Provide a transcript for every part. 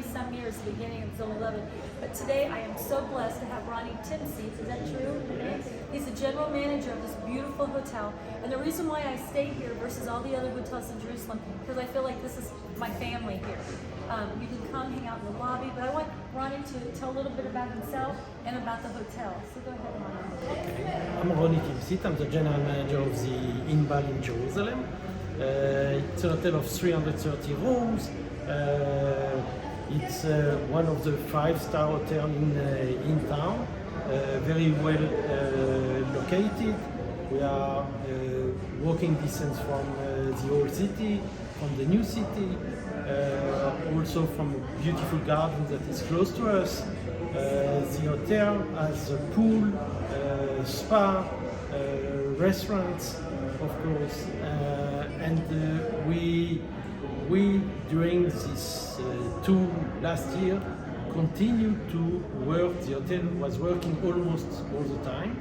20-some years, the beginning of Zone 11. But today I am so blessed to have Ronnie Timsey. Is that true? He's the general manager of this beautiful hotel. And the reason why I stay here versus all the other hotels in Jerusalem, because I feel like this is my family here. You can come hang out in the lobby, but I want Ronnie to tell a little bit about himself and about the hotel. So go ahead, Ronnie. I'm Ronnie Timsey. I'm the general manager of the Inbal in Jerusalem. It's a hotel of 330 rooms. It's one of the 5-star hotels in town, very well located. We are walking distance from the old city, from the new city, also from a beautiful garden that is close to us. The hotel has a pool, spa, restaurants, of course, and we during this last year continue to work. The hotel was working almost all the time,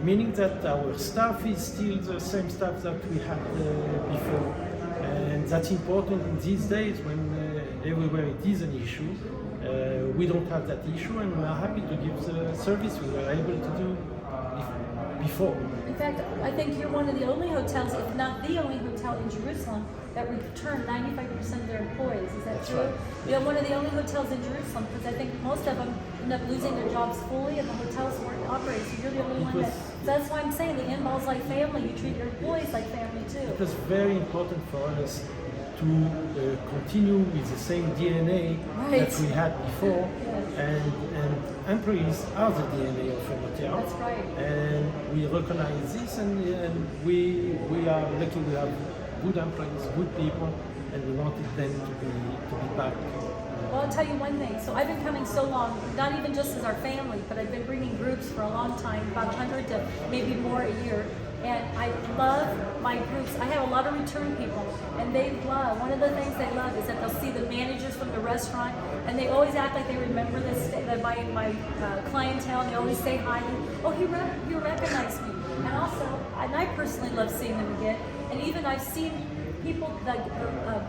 meaning that our staff is still the same staff that we had before, and that's important in these days when everywhere it is an issue. We don't have that issue, and we are happy to give the service we were able to do before. In fact, I think you're one of the only hotels, if not the only hotel in Jerusalem, that return 95% of their employees. Is that That's true? right. You're one of the only hotels in Jerusalem, because I think most of them end up losing their jobs fully and the hotels weren't operating. So you're the only one that. So that's why I'm saying the Inbal's like family. You treat your employees like family too. It was very important for us to continue with the same DNA that we had before, and employees are the DNA of a hotel. That's right. And we recognize this, and we are lucky we have good employees, good people, and we wanted them to be back. Well, I'll tell you one thing. So I've been coming so long, not even just as our family, but I've been bringing groups for a long time, about 100 to maybe more a year. And I love my groups. I have a lot of return people, and they love, one of the things they love is that they'll see the managers from the restaurant, and they always act like they remember my clientele, and they always say hi. Oh, you recognize me. And also, and I personally love seeing them again. And even I've seen people, like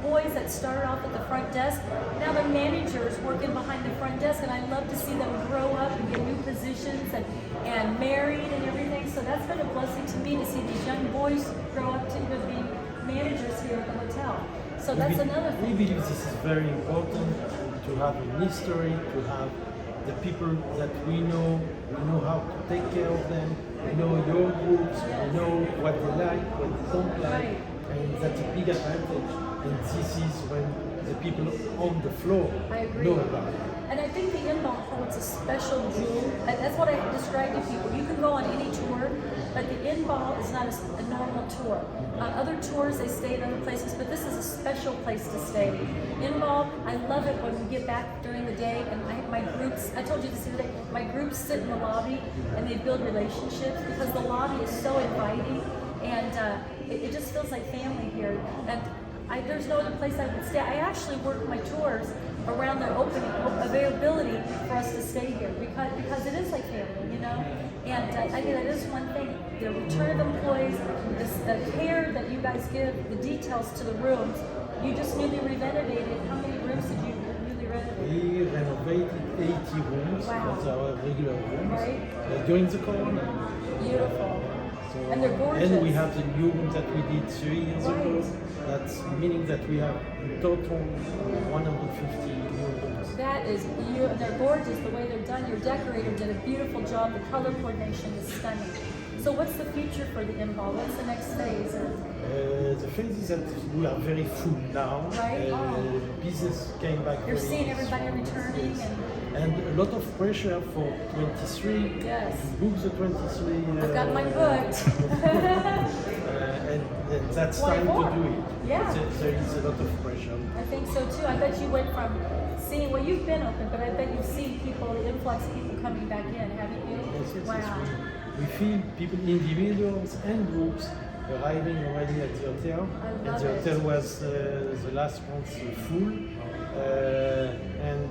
boys that started off at the front desk, now they're managers working behind the front desk, and I love to see them grow up and get new positions and married and everything. So that's been a blessing to me to see these young boys grow up to be managers here at the hotel. So that's another thing. We believe this is very important to have a history, to have the people that we know how to take care of them, we know your groups, we know what they like, what they don't like. Right. And that's a big advantage, and this is when the people on the floor know about it. And I think the Inbal holds a special jewel, and that's what I describe to people. You can go on any tour, but the Inbal is not a normal tour. On other tours, they stay in other places, but this is a special place to stay. Inbal, I love it when we get back during the day, and my groups, I told you this the other day, my groups sit in the lobby, and they build relationships, because the lobby is so inviting, and it just feels like family here. And there's no other place I would stay. I actually work my tours around the availability for us to stay here, because it is like family, you know. And I think that is one thing: the return of employees, the care that you guys give, the details to the rooms. You just newly renovated. How many rooms did you newly renovate? We renovated 80 rooms. Wow. That's our regular rooms. Right. During the corona. Beautiful. So, And they're gorgeous. And we have the new room that we did 3 years ago. That's meaning that we have in total 150 new rooms. That is beautiful. They're gorgeous the way they're done. Your decorator did a beautiful job. The color coordination is stunning. So what's the future for the Inbal? What's the next phase? The phase is that we are very full now. Right. Business came back. You're very seeing everybody strong. returning, Yes. and a lot of pressure for 23. Yes. To book the 23. I've got mine booked. And that's time to do it. Yeah. There is a lot of pressure. I think so too. I bet you went from seeing, well, you've been open, but I bet you've seen people, the influx of people coming back in, haven't you? Yes, Wow. we feel people, individuals and groups, arriving already at the hotel. I And love the it. hotel was the last month full, and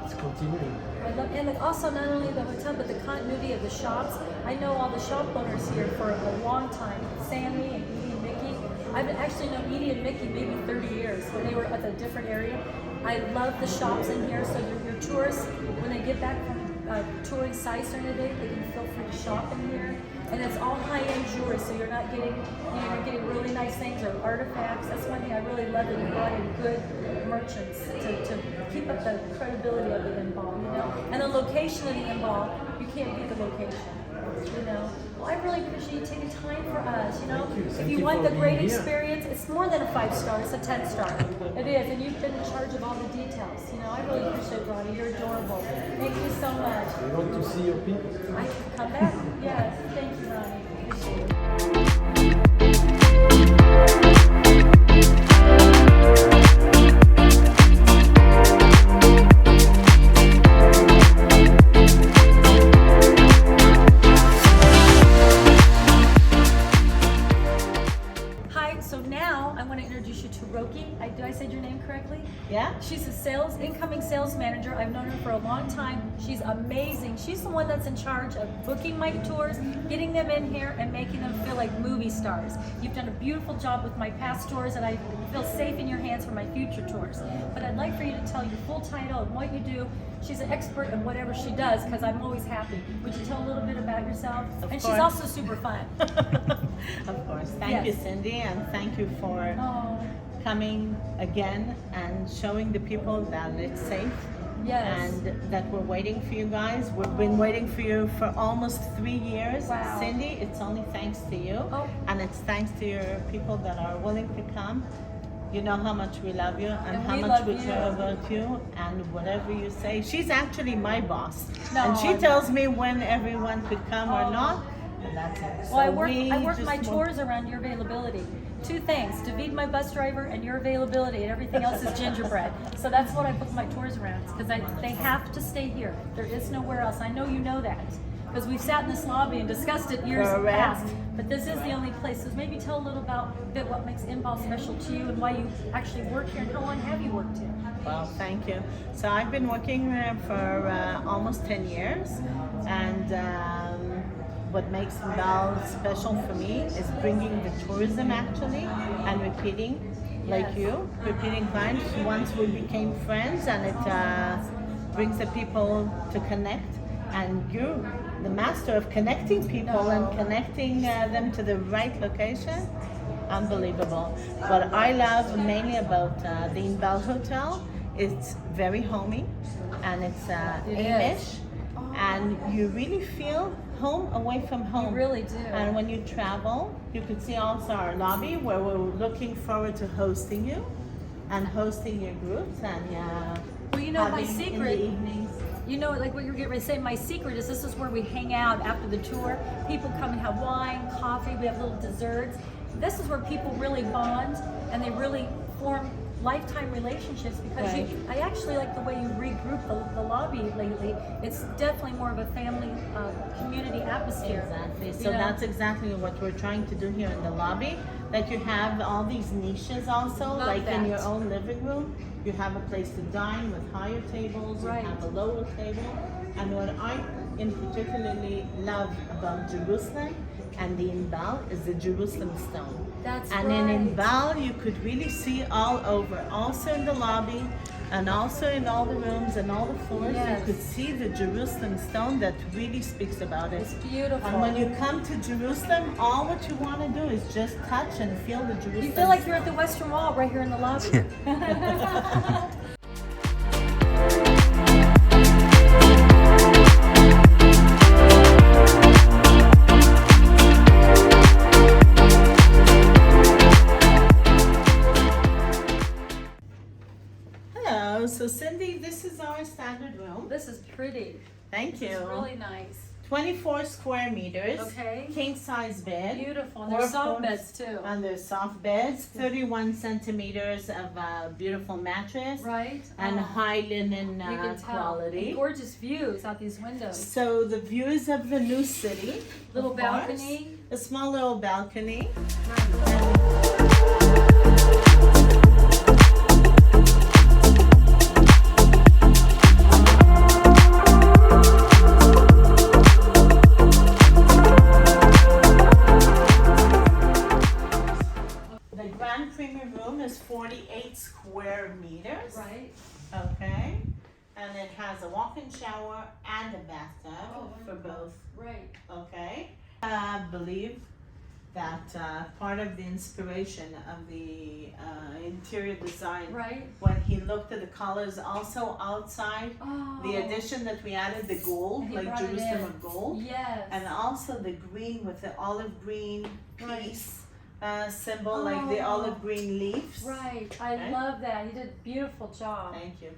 it's continuing. I love, and also not only the hotel, but the continuity of the shops. I know all the shop owners here for a long time. Sammy and Edie and Mickey. I've actually known Edie and Mickey maybe 30 years when they were at a different area. I love the shops in here, so your tourists, when they get back from touring sites during the day, they can feel free to shop in here. And it's all high-end jewelry, so you're not getting, you're getting really nice things or artifacts. That's one thing I really love, that you brought in good merchants to keep up the credibility of the Inbal, And the location of the Inbal, you can't beat the location, Well, I really appreciate you taking time for us, Thank you. If Thank you you want for the great being here. experience, it's more than a 5-star, it's a 10-star. It is, and you've been in charge of all the details, I really appreciate Ronnie, you're adorable. Thank you so much. We want to see your people. I can come back. Yes, thank you, Ronnie. Appreciate it. Hi, so now I want to introduce you to Roki. Did I say your name correctly? Yeah? She's a incoming sales manager. I've known her for a long time. She's amazing. She's the one that's in charge of booking my tours, getting them in here, and making them feel like movie stars. You've done a beautiful job with my past tours, and I feel safe in your hands for my future tours. But I'd like for you to tell your full title and what you do. She's an expert in whatever she does, because I'm always happy. Would you tell a little bit about yourself? Of And course. she's also super fun. Of course. Thank you, Yes. Cindy, and thank you for Oh, coming again and showing the people that it's safe. yes. And that we're waiting for you guys. We've been waiting for you for almost 3 years. Wow. Cindy, it's only thanks to you. Oh. And it's thanks to your people that are willing to come. You know how much we love you and And how we much love we you. care about you, and whatever you say. She's actually my boss. No, and she I'm tells me when everyone could come Oh. or not. And that's it. Well, I So work we my just want- tours around your availability. 2 things, David, my bus driver, and your availability, and everything else is gingerbread. So that's what I book my tours around, because they have to stay here. There is nowhere else. I know you know that, because we've sat in this lobby and discussed it years Correct. past. But this is the only place. So maybe tell a little bit what makes Inbal special to you, and why you actually work here, and how long have you worked here? Well, thank you. So I've been working for almost 10 years, and what makes Inbal special for me is bringing the tourism actually, and repeating, like Yes. you, repeating clients. Once we became friends, and it brings the people to connect, and you're the master of connecting people and connecting them to the right location. Unbelievable. What I love mainly about the Inbal Hotel, it's very homey, and it's It Amish, is. and you really feel home away from home. You really do. And when you travel, you could see also our lobby, where we're looking forward to hosting you and hosting your groups, and Well, you know, my having in the secret, evenings. like what you're getting ready to say, my secret is this is where we hang out after the tour. People come and have wine, coffee, we have little desserts. This is where people really bond, and they really form lifetime relationships, because Right. I actually like the way you regroup the lobby lately. It's definitely more of a family community atmosphere. Exactly. You So know? that's exactly what we're trying to do here in the lobby. That you have all these niches also, Love like in that. your own living room. You have a place to dine with higher tables. Right. You have a lower table. And what I in particularly love about Jerusalem and the Inbal is the Jerusalem stone. That's and right. in Inbal you could really see all over, also in the lobby, and also in all the rooms and all the floors. Yes. You could see the Jerusalem stone that really speaks about it. It's beautiful. And when you come to Jerusalem, all what you want to do is just touch and feel the Jerusalem. You feel like you're at the Western Wall right here in the lobby. Hello, so Cindy, this is our standard room. This is pretty. Thank you. It's really nice. 24 square meters. Okay. King size bed. Beautiful. And Four there's soft foot- beds too. And there's soft beds. 31 centimeters of beautiful mattress. Right? And Oh, high linen you can tell. quality. And gorgeous views out these windows. So the views of the new city. Little of course. balcony. A small little balcony. The grand premier room is 48 square meters. Right. and it has a walk-in shower and a bathtub Oh, for both. Right. Okay. Believe that part of the inspiration of the interior design, Right. when he looked at the colors also outside, Oh. the addition that we added, the gold, He like brought it Jerusalem in. of gold, Yes. and also the green with the olive green Right. piece symbol, like the Oh. olive green leaves. Right. I Okay. love that. You did a beautiful job. Thank you.